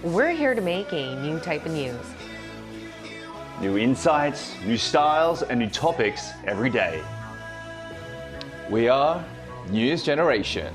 We're here to make a new type of news. New insights, new styles, and new topics every day. We are News Generation.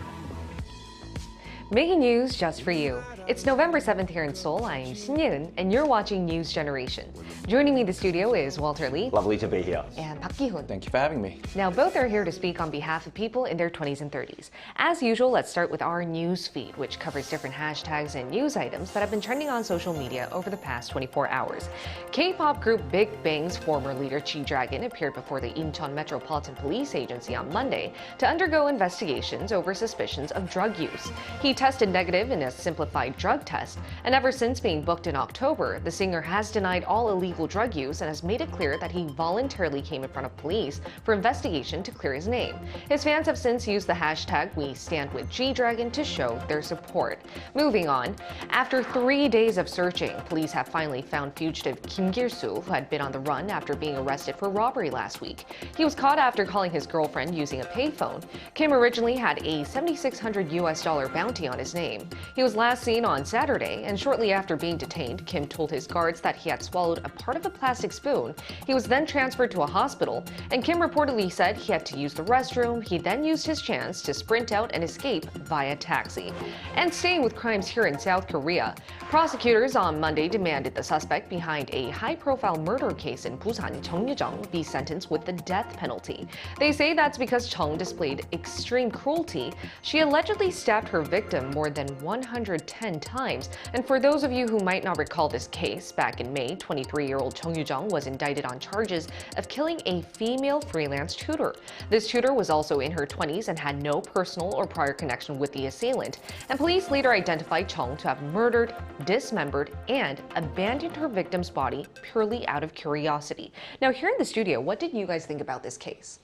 Making news just for you. It's November 7th here in Seoul. I'm Shin-Yun, and you're watching News Generation. Joining me in the studio is Walter Lee. Lovely to be here. And Park Ki-hoon. Thank you for having me. Now, both are here to speak on behalf of people in their 20s and 30s. As usual, let's start with our news feed, which covers different hashtags and news items that have been trending on social media over the past 24 hours. K-pop group Big Bang's former leader G-Dragon appeared before the Incheon Metropolitan Police Agency on Monday to undergo investigations over suspicions of drug use. He tested negative in a simplified drug test, and ever since being booked in October, the singer has denied all illegal drug use and has made it clear that he voluntarily came in front of police for investigation to clear his name. His fans have since used the hashtag #WeStandWithG-Dragon to show their support. Moving on, after 3 days of searching, police have finally found fugitive Kim Gil-soo, who had been on the run after being arrested for robbery last week. He was caught after calling his girlfriend using a payphone. Kim originally had a $7,600 bounty on his name. He was last seen on Saturday, and shortly after being detained, Kim told his guards that he had swallowed a part of a plastic spoon. He was then transferred to a hospital, and Kim reportedly said he had to use the restroom. He then used his chance to sprint out and escape via taxi. And staying with crimes here in South Korea, prosecutors on Monday demanded the suspect behind a high-profile murder case in Busan, Chung Yoo-jung, be sentenced with the death penalty. They say that's because Chung displayed extreme cruelty. She allegedly stabbed her victim more than 110 times. And for those of you who might not recall this case, back in May, 23-year-old Chung Yoo-jung was indicted on charges of killing a female freelance tutor. This tutor was also in her 20s and had no personal or prior connection with the assailant. And police later identified Chung to have murdered, dismembered, and abandoned her victim's body purely out of curiosity. Now, here in the studio, what did you guys think about this case?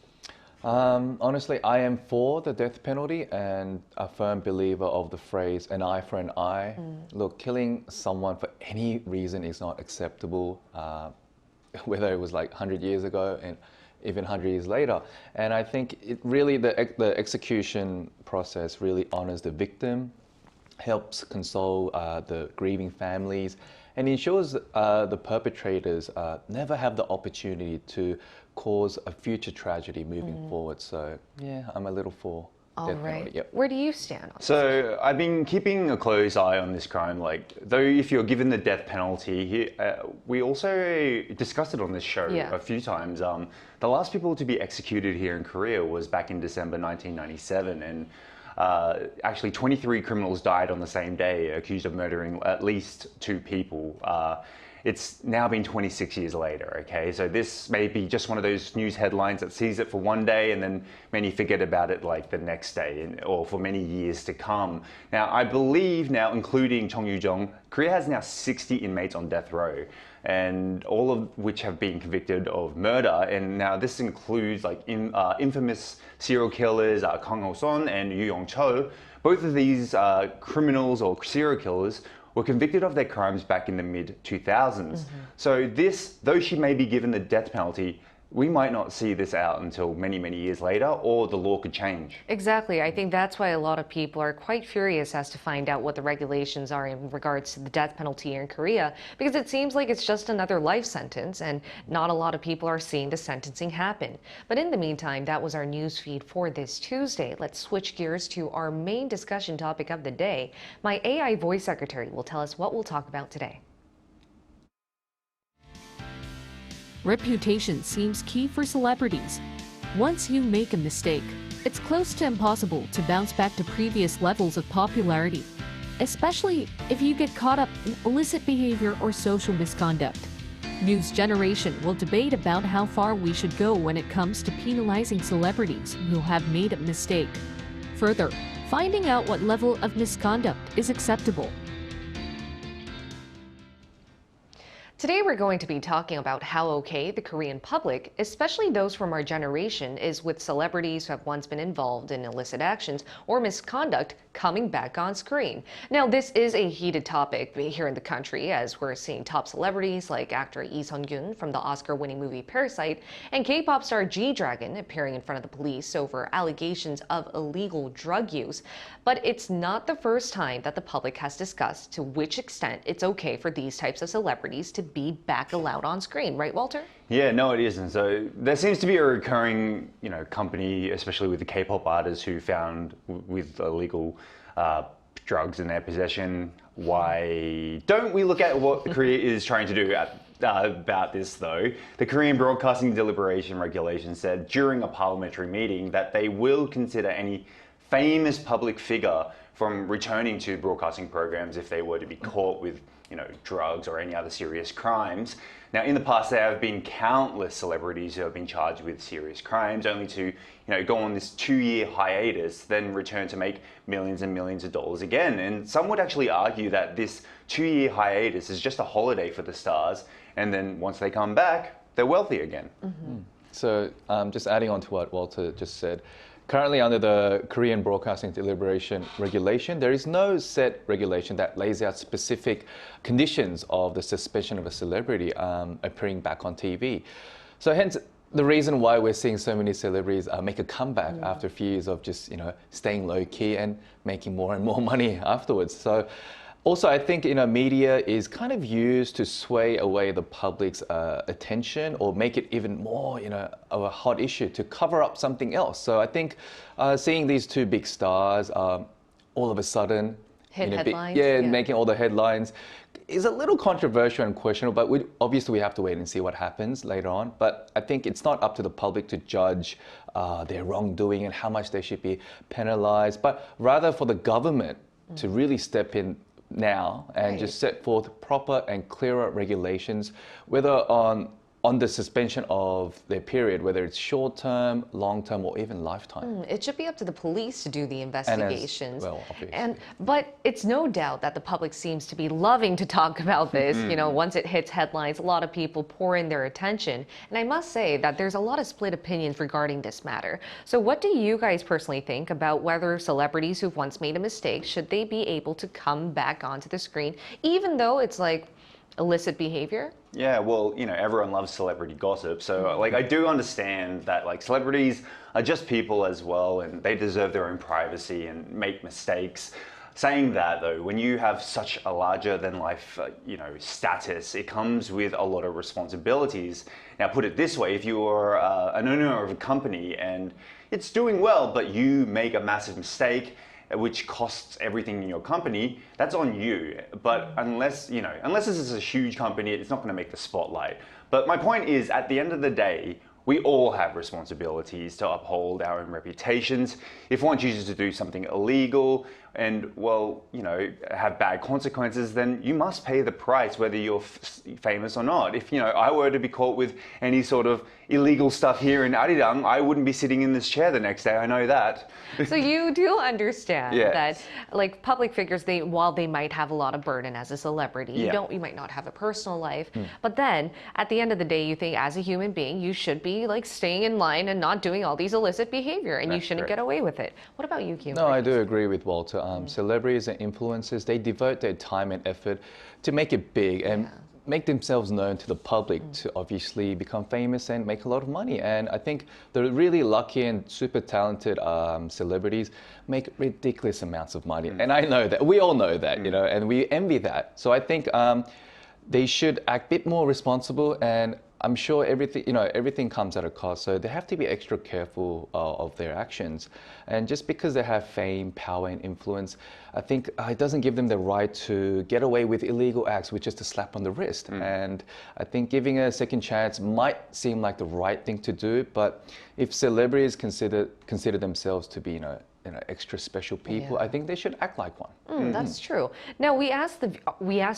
Honestly, I am for the death penalty and a firm believer of the phrase an eye for an eye. Look, killing someone for any reason is not acceptable, whether it was like 100 years ago and even 100 years later. And I think it really, the execution process really honors the victim, helps console the grieving families, and ensures the perpetrators never have the opportunity to cause a future tragedy moving forward. So yeah, I'm a little for death penalty. Yep. Where do you stand on this? So I've been keeping a close eye on this crime. Like, though if you're given the death penalty, we also discussed it on this show a few times. The last people to be executed here in Korea was back in December 1997, and actually 23 criminals died on the same day, accused of murdering at least 2 people. It's now been 26 years later, okay? So this may be just one of those news headlines that sees it for one day and then many forget about it like the next day or for many years to come. Now, I believe now, including Chung Yoo-jung, Korea has now 60 inmates on death row, and all of which have been convicted of murder. And now this includes like infamous serial killers, Kang Ho-son and Yoo Yong-cho. Both of these criminals or serial killers were convicted of their crimes back in the mid-2000s. So this, though she may be given the death penalty, we might not see this out until many, many years later, or the law could change. Exactly. I think that's why a lot of people are quite furious as to find out what the regulations are in regards to the death penalty here in Korea, because it seems like it's just another life sentence and not a lot of people are seeing the sentencing happen. But in the meantime, that was our news feed for this Tuesday. Let's switch gears to our main discussion topic of the day. My AI voice secretary will tell us what we'll talk about today. Reputation seems key for celebrities. Once you make a mistake, it's close to impossible to bounce back to previous levels of popularity, especially if you get caught up in illicit behavior or social misconduct. News Generation will debate about how far we should go when it comes to penalizing celebrities who have made a mistake. Further, finding out what level of misconduct is acceptable. Today we're going to be talking about how okay the Korean public, especially those from our generation, is with celebrities who have once been involved in illicit actions or misconduct coming back on screen. Now, this is a heated topic here in the country, as we're seeing top celebrities like actor LeeSunkyun from the Oscar-winning movie Parasite and K-pop star G-Dragon appearing in front of the police over allegations of illegal drug use. But it's not the first time that the public has discussed to which extent it's okay for these types of celebrities to be back allowed on screen, right, Walter? Yeah, no, it isn't. So there seems to be a recurring, company, especially with the K-pop artists who found with illegal drugs in their possession. Why don't we look at what Korea is trying to do about this, though? The Korean Broadcasting Deliberation Regulation said during a parliamentary meeting that they will consider any famous public figure from returning to broadcasting programs if they were to be caught with drugs or any other serious crimes. Now, in the past, there have been countless celebrities who have been charged with serious crimes, only to go on this 2-year hiatus, then return to make millions and millions of dollars again. And some would actually argue that this 2-year hiatus is just a holiday for the stars, and then once they come back, they're wealthy again. Mm-hmm. So just adding on to what Walter just said, currently under the Korean Broadcasting Deliberation Regulation, there is no set regulation that lays out specific conditions of the suspension of a celebrity appearing back on TV. So hence, the reason why we're seeing so many celebrities make a comeback after a few years of just staying low-key and making more and more money afterwards. So also, I think media is kind of used to sway away the public's attention or make it even more of a hot issue to cover up something else. So I think seeing these two big stars all of a sudden headlines, making all the headlines is a little controversial and questionable, but obviously we have to wait and see what happens later on. But I think it's not up to the public to judge their wrongdoing and how much they should be penalized, but rather for the government to really step in now and just set forth proper and clearer regulations, whether on the suspension of their period, whether it's short-term, long-term, or even lifetime. It should be up to the police to do the investigations. Obviously. But it's no doubt that the public seems to be loving to talk about this. Once it hits headlines, a lot of people pour in their attention. And I must say that there's a lot of split opinions regarding this matter. So what do you guys personally think about whether celebrities who've once made a mistake, should they be able to come back onto the screen, even though it's like illicit behavior? Yeah, well, everyone loves celebrity gossip. So, I do understand that, celebrities are just people as well, and they deserve their own privacy and make mistakes. Saying that, though, when you have such a larger-than-life, status, it comes with a lot of responsibilities. Now, put it this way, if you are an owner of a company and it's doing well, but you make a massive mistake, which costs everything in your company, that's on you. But unless this is a huge company, it's not going to make the spotlight. But my point is, at the end of the day, we all have responsibilities to uphold our own reputations. If one chooses to do something illegal and, have bad consequences, then you must pay the price, whether you're famous or not. If, I were to be caught with any sort of illegal stuff here in Arirang, I wouldn't be sitting in this chair the next day, I know that. So you do understand that, public figures, while they might have a lot of burden as a celebrity, you might not have a personal life, but then at the end of the day, you think as a human being, you should be staying in line and not doing all these illicit behavior, and you shouldn't get away with it. What about you, Kyung? No, I do agree with Walter. Celebrities and influencers, they devote their time and effort to make it big and make themselves known to the public to obviously become famous and make a lot of money. And I think the really lucky and super talented celebrities make ridiculous amounts of money. And I know that, we all know that, and we envy that. So I think they should act a bit more responsible, and I'm sure everything comes at a cost, so they have to be extra careful of their actions. And just because they have fame, power, and influence, I think it doesn't give them the right to get away with illegal acts, which is a slap on the wrist. And I think giving a second chance might seem like the right thing to do, but if celebrities consider themselves to be, extra special people, I think they should act like one. That's true. Now, we asked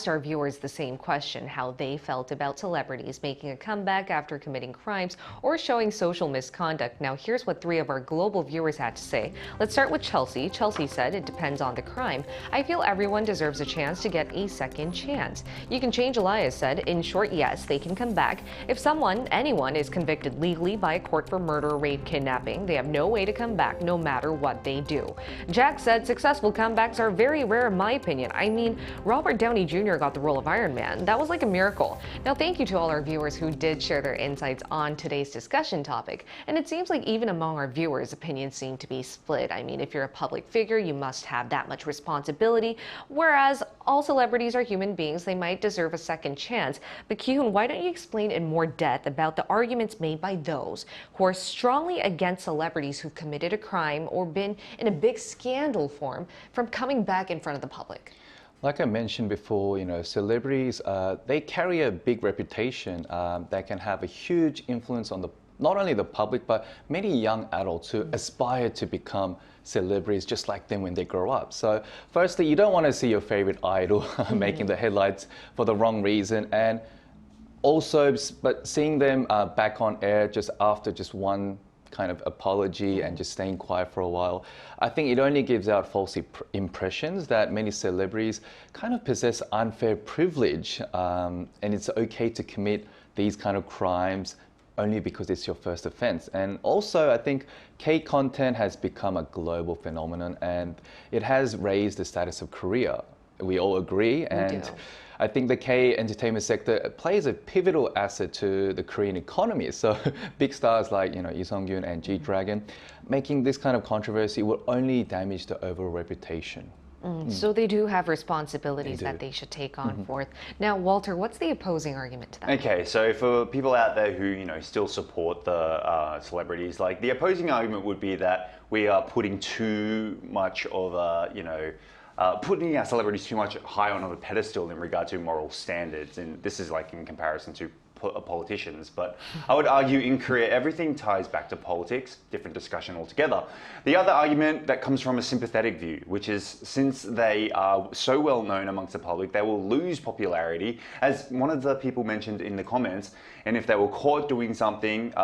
our viewers the same question, how they felt about celebrities making a comeback after committing crimes or showing social misconduct. Now, here's what 3 of our global viewers had to say. Let's start with Chelsea. Chelsea said, it depends on the crime. I feel everyone deserves a chance to get a second chance. You Can Change Elias said, in short, yes, they can come back. If anyone is convicted legally by a court for murder, rape, kidnapping, they have no way to come back no matter what they do. Jack said successful comebacks are very rare in my opinion. I mean, Robert Downey Jr. got the role of Iron Man. That was like a miracle. Now, thank you to all our viewers who did share their insights on today's discussion topic. And it seems like even among our viewers, opinions seem to be split. I mean, if you're a public figure, you must have that much responsibility, whereas all celebrities are human beings, they might deserve a second chance. But Kyun, why don't you explain in more depth about the arguments made by those who are strongly against celebrities who've committed a crime or been in a big scandal form from coming back in front of the public? Like I mentioned before, celebrities, they carry a big reputation that can have a huge influence on not only the public, but many young adults who aspire to become celebrities just like them when they grow up. So firstly, you don't want to see your favorite idol making the headlines for the wrong reason. And also, but seeing them back on air just after just one kind of apology and just staying quiet for a while, I think it only gives out false impressions that many celebrities kind of possess unfair privilege, and it's okay to commit these kind of crimes only because it's your first offense. And also, I think K-content has become a global phenomenon and it has raised the status of Korea. We all agree. And I think the K-entertainment sector plays a pivotal asset to the Korean economy. So big stars like LeeSunkyun and GDRAGON, making this kind of controversy will only damage the overall reputation. So they do have responsibilities that they should take on forth. Now, Walter, what's the opposing argument to that? Okay, so for people out there who still support the celebrities, like the opposing argument would be that we are putting too much of a putting our celebrities too much high on a pedestal in regard to moral standards, and this is like in comparison to politicians. But I would argue in Korea everything ties back to politics, different discussion altogether. The other argument that comes from a sympathetic view, which is since they are so well known amongst the public, they will lose popularity, as one of the people mentioned in the comments, and if they were caught doing something,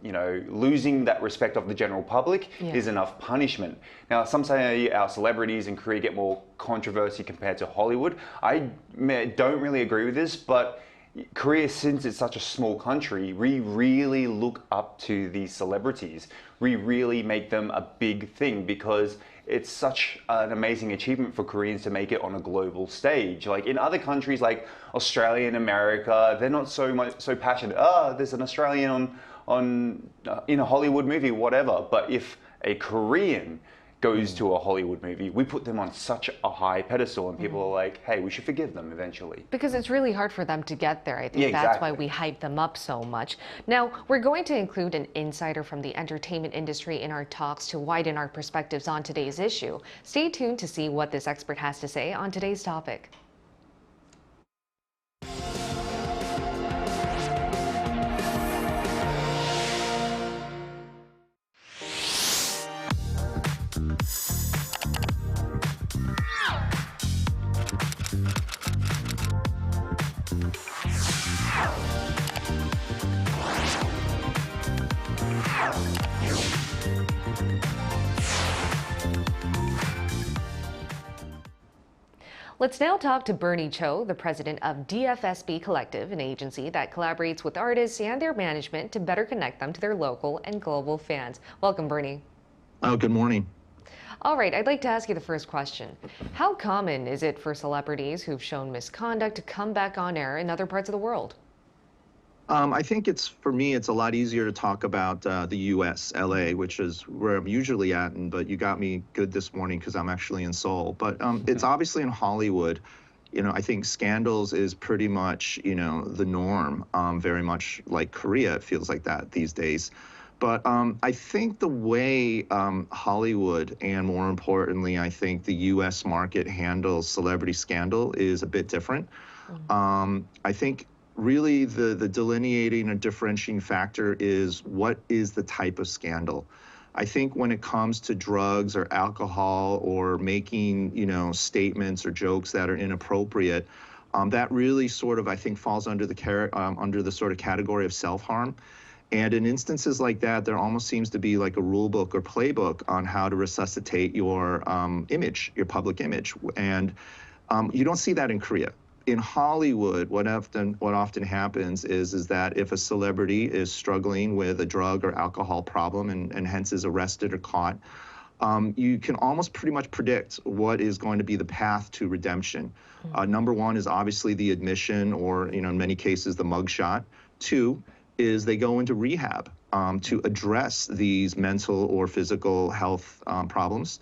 losing that respect of the general public is enough punishment. Now, some say our celebrities in Korea get more controversy compared to Hollywood. I don't really agree with this, but Korea, since it's such a small country, we really look up to these celebrities. We really make them a big thing because it's such an amazing achievement for Koreans to make it on a global stage. Like in other countries like Australia and America, they're not so passionate. There's an Australian in a Hollywood movie, whatever. But if a Korean goes to a Hollywood movie, we put them on such a high pedestal and people are like, hey, we should forgive them eventually. Because it's really hard for them to get there. I think that's why we hype them up so much. Now, we're going to include an insider from the entertainment industry in our talks to widen our perspectives on today's issue. Stay tuned to see what this expert has to say on today's topic. Let's now talk to Bernie Cho, the president of DFSB Collective, an agency that collaborates with artists and their management to better connect them to their local and global fans. Welcome, Bernie. Oh, good morning. All right, I'd like to ask you the first question. How common is it for celebrities who've shown misconduct to come back on air in other parts of the world? I think for me, it's a lot easier to talk about the U.S., L.A., which is where I'm usually at, but you got me good this morning because I'm actually in Seoul. But it's obviously in Hollywood. I think scandals is pretty much, the norm, very much like Korea. It feels like that these days. But I think the way Hollywood and more importantly, I think the U.S. market handles celebrity scandal is a bit different. I think really the delineating and differentiating factor is what is the type of scandal. I think when it comes to drugs or alcohol or making, statements or jokes that are inappropriate, that really sort of, I think, falls under the sort of category of self-harm. And in instances like that, there almost seems to be like a rule book or playbook on how to resuscitate your image, your public image. And you don't see that in Korea. In Hollywood, what often happens is that if a celebrity is struggling with a drug or alcohol problem and hence is arrested or caught, you can almost pretty much predict what is going to be the path to redemption. Number one is obviously the admission, or in many cases the mugshot. Two is they go into rehab to address these mental or physical health problems,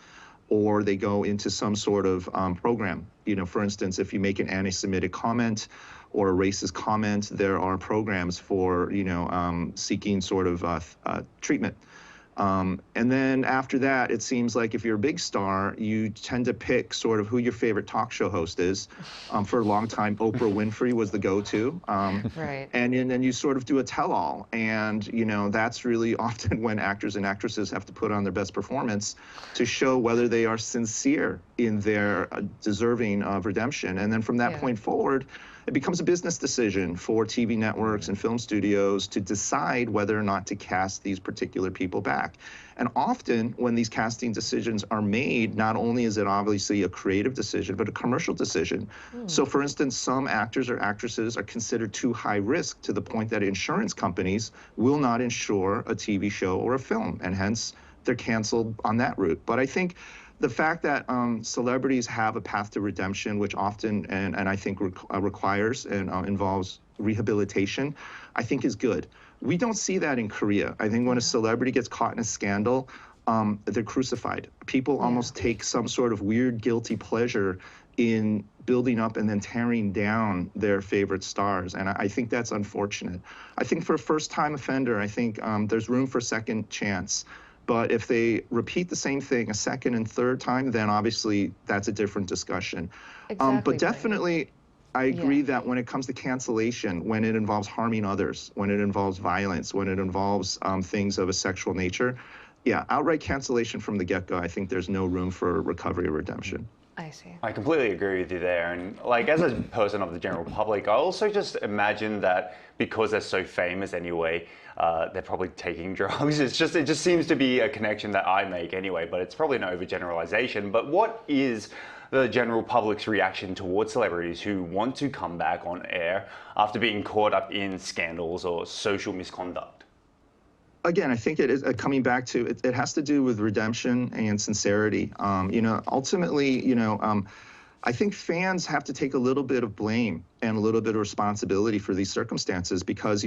or they go into some sort of program. For instance, if you make an anti-Semitic comment or a racist comment, there are programs for seeking sort of treatment. And then after that, it seems like if you're a big star, you tend to pick sort of who your favorite talk show host is. For a long time, Oprah Winfrey was the go-to. Right. And then you sort of do a tell-all. And, that's really often when actors and actresses have to put on their best performance to show whether they are sincere in their deserving of redemption. And then from that point forward, it becomes a business decision for TV networks and film studios to decide whether or not to cast these particular people back. And often when these casting decisions are made, not only is it obviously a creative decision, but a commercial decision. So for instance, some actors or actresses are considered too high risk to the point that insurance companies will not insure a TV show or a film, and hence they're canceled on that route. But I think the fact that celebrities have a path to redemption, which often and I think requires and involves rehabilitation, I think is good. We don't see that in Korea. I think when a celebrity gets caught in a scandal, they're crucified. People almost take some sort of weird, guilty pleasure in building up and then tearing down their favorite stars. And I think that's unfortunate. I think for a first-time offender, I think there's room for second chance. But if they repeat the same thing a second and third time, then obviously that's a different discussion. But definitely, I agree that when it comes to cancellation, when it involves harming others, when it involves violence, when it involves things of a sexual nature, outright cancellation from the get-go, I think there's no room for recovery or redemption. I see. I completely agree with you there. And as a person of the general public, I also just imagine that because they're so famous anyway, they're probably taking drugs. It just seems to be a connection that I make anyway, but it's probably an overgeneralization. But what is the general public's reaction towards celebrities who want to come back on air after being caught up in scandals or social misconduct? Again, I think it is coming back to it has to do with redemption and sincerity. Ultimately, I think fans have to take a little bit of blame and a little bit of responsibility for these circumstances because,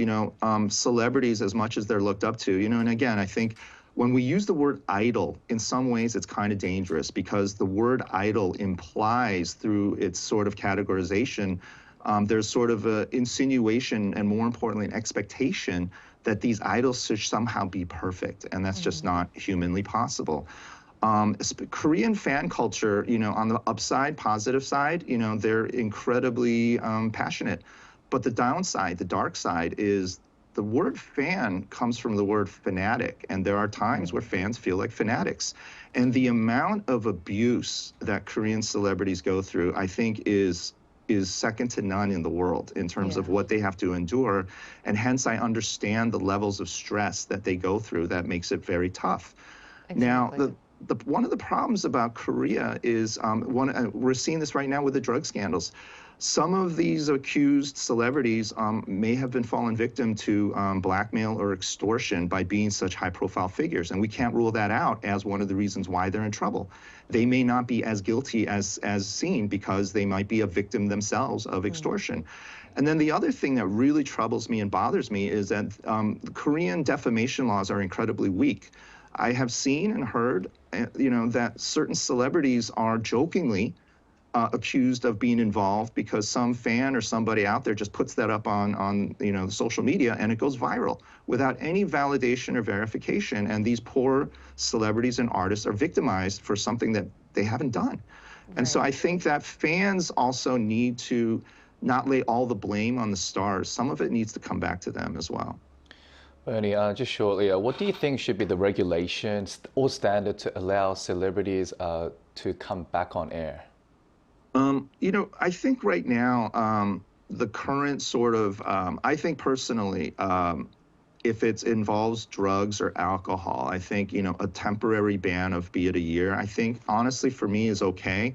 celebrities, as much as they're looked up to, and again, I think when we use the word idol, in some ways it's kind of dangerous because the word idol implies through its sort of categorization, there's sort of an insinuation and more importantly, an expectation that these idols should somehow be perfect, and that's just not humanly possible. Korean fan culture, on the upside, positive side, they're incredibly passionate. But the downside, the dark side, is the word fan comes from the word fanatic, and there are times where fans feel like fanatics. And the amount of abuse that Korean celebrities go through, I think, is second to none in the world in terms of what they have to endure. And hence, I understand the levels of stress that they go through that makes it very tough. Exactly. Now, one of the problems about Korea is, we're seeing this right now with the drug scandals. Some of these accused celebrities may have been fallen victim to blackmail or extortion by being such high-profile figures, and we can't rule that out as one of the reasons why they're in trouble. They may not be as guilty as seen because they might be a victim themselves of extortion. And then the other thing that really troubles me and bothers me is that Korean defamation laws are incredibly weak. I have seen and heard, that certain celebrities are jokingly accused of being involved because some fan or somebody out there just puts that up on social media and it goes viral without any validation or verification. And these poor celebrities and artists are victimized for something that they haven't done. And so I think that fans also need to not lay all the blame on the stars. Some of it needs to come back to them as well. Bernie, just shortly, what do you think should be the regulations or standard to allow celebrities to come back on air? I think right now, the current sort of, I think personally, if it involves drugs or alcohol, I think, a temporary ban of be it a year, I think honestly for me is okay.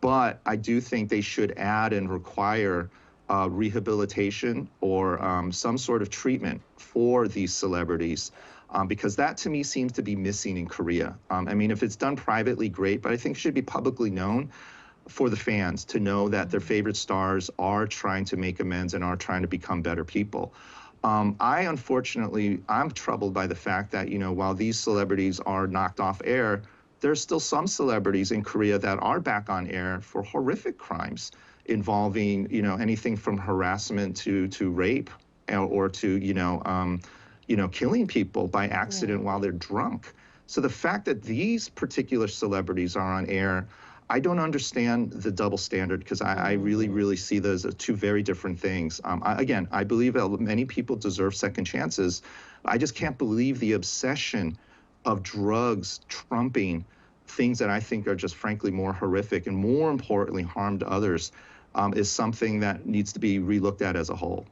But I do think they should add and require rehabilitation or some sort of treatment for these celebrities. Because that to me seems to be missing in Korea. I mean, if it's done privately, great, but I think it should be publicly known for the fans to know that their favorite stars are trying to make amends and are trying to become better people. Unfortunately, I'm troubled by the fact that, while these celebrities are knocked off air, there's still some celebrities in Korea that are back on air for horrific crimes involving, anything from harassment to rape or to, killing people by accident while they're drunk. So the fact that these particular celebrities are on air, I don't understand the double standard because I really, really see those as two very different things. Again, I believe many people deserve second chances. I just can't believe the obsession of drugs trumping things that I think are just frankly more horrific and more importantly harm to others is something that needs to be relooked at as a whole.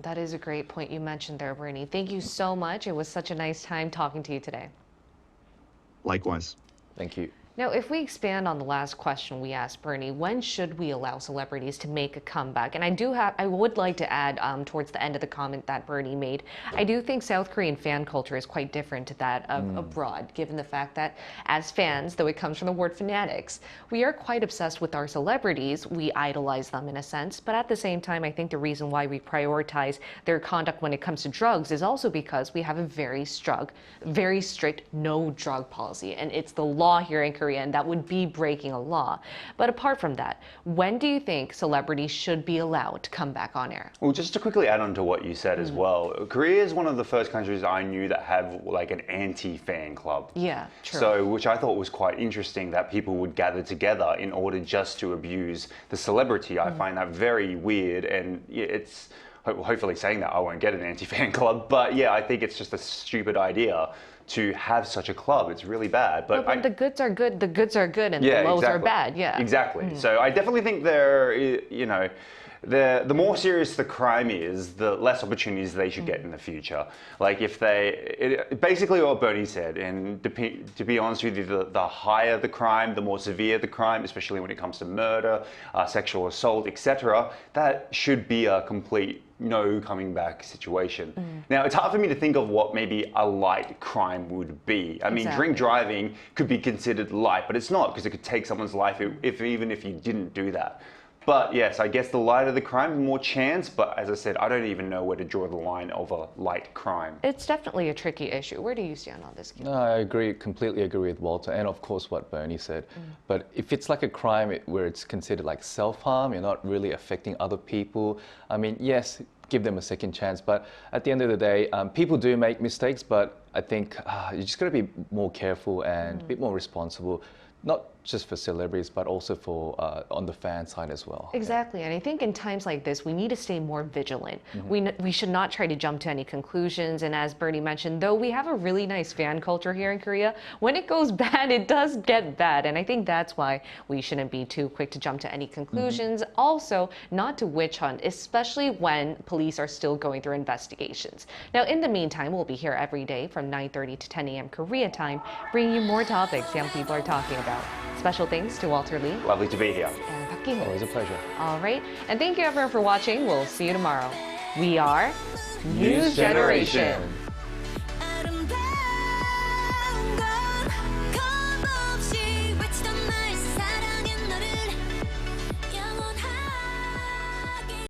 That is a great point you mentioned there, Bernie. Thank you so much. It was such a nice time talking to you today. Likewise. Thank you. Now, if we expand on the last question we asked Bernie, when should we allow celebrities to make a comeback? And I would like to add towards the end of the comment that Bernie made, I do think South Korean fan culture is quite different to that of abroad, given the fact that as fans, though it comes from the word fanatics, we are quite obsessed with our celebrities. We idolize them in a sense, but at the same time, I think the reason why we prioritize their conduct when it comes to drugs is also because we have a very strict no drug policy, and it's the law here in Korea, and that would be breaking a law. But apart from that, when do you think celebrities should be allowed to come back on air? Well, just to quickly add on to what you said as well, Korea is one of the first countries I knew that have like an anti-fan club. Yeah, true. So, which I thought was quite interesting that people would gather together in order just to abuse the celebrity. I find that very weird, and it's hopefully saying that I won't get an anti-fan club, but yeah, I think it's just a stupid idea to have such a club. It's really bad. But when the goods are good, the goods are good, and the lows are bad. Yeah, exactly. So I definitely think the more serious the crime is, the less opportunities they should get in the future. Like if basically what Bernie said, and to be honest with you, the higher the crime, the more severe the crime, especially when it comes to murder, sexual assault, etc., that should be a complete no coming back situation. Now, it's hard for me to think of what maybe a light crime would be. I mean, drink driving could be considered light, but it's not, because it could take someone's life even if you didn't do that. But yes, I guess the lighter the crime, the more chance. But as I said, I don't even know where to draw the line of a light crime. It's definitely a tricky issue. Where do you stand on this, Kim? No, I completely agree with Walter, and of course what Bernie said. But if it's like a crime where it's considered like self-harm, you're not really affecting other people, I mean, yes, give them a second chance. But at the end of the day, people do make mistakes, but I think you just got to be more careful and a bit more responsible. Not just for celebrities, but also for on the fan side as well. Exactly, and I think in times like this, we need to stay more vigilant. We should not try to jump to any conclusions, and as Bernie mentioned, though we have a really nice fan culture here in Korea, when it goes bad, it does get bad, and I think that's why we shouldn't be too quick to jump to any conclusions. Also, not to witch hunt, especially when police are still going through investigations. Now, in the meantime, we'll be here every day from 9:30 to 10 a.m. Korea time, bringing you more topics young people are talking about. Special thanks to Walter Lee. Lovely to be here. And Park Ki-ho. Always a pleasure. All right. And thank you everyone for watching. We'll see you tomorrow. We are News Generation.